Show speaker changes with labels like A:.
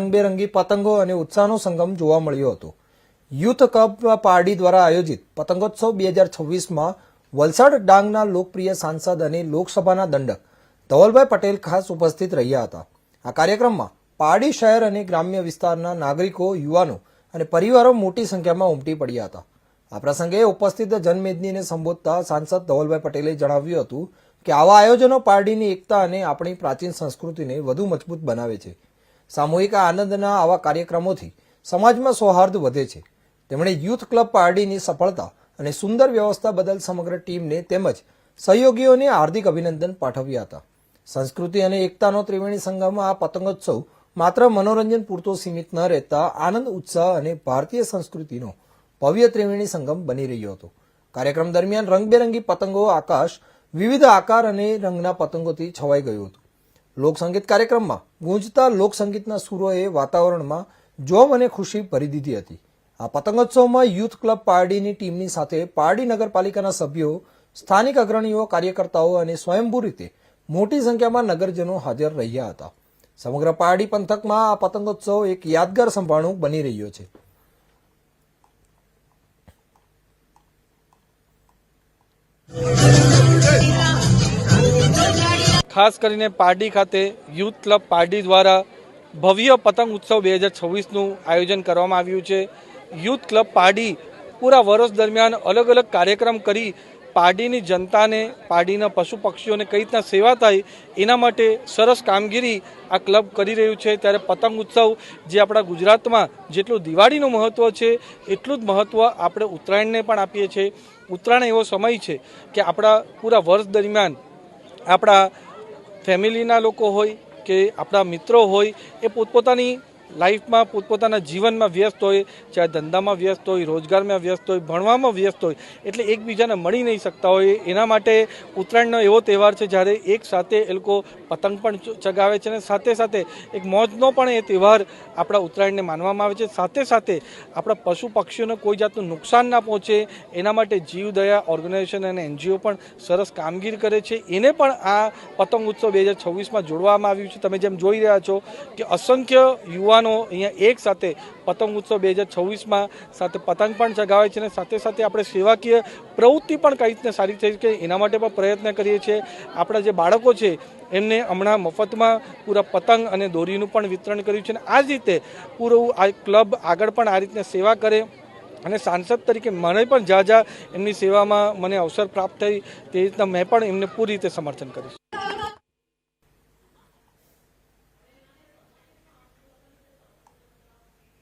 A: રંગબેરંગી પતંગો અને ઉત્સાહનો સંગમ જોવા મળ્યો હતો। યુથ કપ પારડી દ્વારા આયોજિત પતંગોત્સવ 2026માં વલસાડ ડાંગના લોકપ્રિય સાંસદ અને લોકસભાના દંડક ધવલભાઈ પટેલ ખાસ ઉપસ્થિત રહ્યા હતા। આ કાર્યક્રમમાં પારડી શહેર અને ગ્રામ્ય વિસ્તારના નાગરિકો, યુવાનો અને પરિવારો મોટી સંખ્યામાં ઉમટી પડ્યા હતા। આ પ્રસંગે ઉપસ્થિત જનમેદનીને સંબોધતા સાંસદ ધવલભાઈ પટેલે જણાવ્યું હતું કે આવા આયોજનો પારડીની એકતા અને આપણી પ્રાચીન સંસ્કૃતિને વધુ મજબૂત બનાવે છે। સામૂહિક આનંદના આવા કાર્યક્રમોથી સમાજમાં સૌહાર્દ વધે છે। તેમણે યુથ ક્લબ પારડીની સફળતા અને સુંદર વ્યવસ્થા બદલ સમગ્ર ટીમને તેમજ સહયોગીઓને હાર્દિક અભિનંદન પાઠવ્યા હતા। સંસ્કૃતિ અને એકતાનો ત્રિવેણી સંગમ આ પતંગોત્સવ માત્ર મનોરંજન પૂરતો સીમિત ન રહેતા આનંદ, ઉત્સાહ અને ભારતીય સંસ્કૃતિનો ભવ્ય ત્રિવેણી સંગમ બની રહ્યો હતો। કાર્યક્રમ દરમિયાન રંગબેરંગી પતંગો આકાશ વિવિધ આકાર અને રંગના પતંગોથી છવાઈ ગયું હતું। લોકસંગીત કાર્યક્રમમાં ગુંજતા લોકસંગીતના સૂરોએ વાતાવરણમાં જોમ અને ખુશી ભરી દીધી હતી। આ પતંગોત્સવમાં યુથ ક્લબ પારડીની ટીમની સાથે પારડી નગરપાલિકાના સભ્યો, સ્થાનિક અગ્રણીઓ, કાર્યકર્તાઓ અને સ્વયંભૂ રીતે મોટી સંખ્યામાં નગરજનો હાજર રહ્યા હતા। સમગ્ર પારડી પંથકમાં આ પતંગોત્સવ એક યાદગાર સંભાળણું બની રહ્યો છે।
B: ખાસ કરીને પારડી ખાતે યુથ ક્લબ પારડી દ્વારા ભવ્ય પતંગ ઉત્સવ 2026નું આયોજન કરવામાં આવ્યું છે। યુથ ક્લબ પારડી પૂરા વર્ષ દરમિયાન અલગ અલગ કાર્યક્રમ કરી પારડીની જનતાને, પારડીના પશુ પક્ષીઓને કઈ રીતના સેવા થાય એના માટે સરસ કામગીરી આ ક્લબ કરી રહ્યું છે। ત્યારે પતંગ ઉત્સવ જે આપણા ગુજરાતમાં જેટલું દિવાળીનું મહત્ત્વ છે એટલું જ મહત્ત્વ આપણે ઉત્તરાયણને પણ આપીએ છીએ। ઉત્તરાયણ એવો સમય છે કે આપણા પૂરા વર્ષ દરમિયાન આપણા ફેમિલીના લોકો હોય કે આપણા મિત્રો હોય એ પોતપોતાની લાઈફમાં, પોતપોતાના જીવનમાં વ્યસ્ત હોય, ચાહે ધંધામાં વ્યસ્ત હોય, રોજગારમાં વ્યસ્ત હોય, ભણવામાં વ્યસ્ત હોય, એટલે એકબીજાને મળી નહીં શકતા હોય। એના માટે ઉત્તરાયણનો એવો તહેવાર છે જ્યારે એક સાથે એ લોકો પતંગ પણ ચગાવે છે અને સાથે સાથે એક મોજનો પણ એ તહેવાર આપણા ઉત્તરાયણને માનવામાં આવે છે। સાથે સાથે આપણા પશુ પક્ષીઓને કોઈ જાતનું નુકસાન ના પહોંચે એના માટે જીવદયા ઓર્ગેનાઇઝેશન અને NGO પણ સરસ કામગીરી કરે છે। એને પણ આ પતંગ ઉત્સવ 2026માં જોડવામાં આવ્યું છે। તમે જેમ જોઈ રહ્યા છો કે અસંખ્ય યુવાનો અહીંયા એક સાથે પતંગ ઉત્સવ 2026માં સાથે પતંગ પણ ચગાવે છે અને સાથે સાથે આપણે સેવાકીય પ્રવૃત્તિ પણ કઈ રીતને સારી થઈ શકે એના માટે પણ પ્રયત્ન કરીએ છીએ। આપણા જે બાળકો છે એમને હમણાં મફતમાં પૂરા પતંગ અને દોરીનું પણ વિતરણ કર્યું છે અને આ જ રીતે પૂરું આ ક્લબ આગળ પણ આ રીતને સેવા કરે અને સાંસદ તરીકે મને પણ જ્યાં એમની સેવામાં મને અવસર પ્રાપ્ત થઈ તે રીતના મેં પણ એમને પૂરી રીતે સમર્થન કરીશ।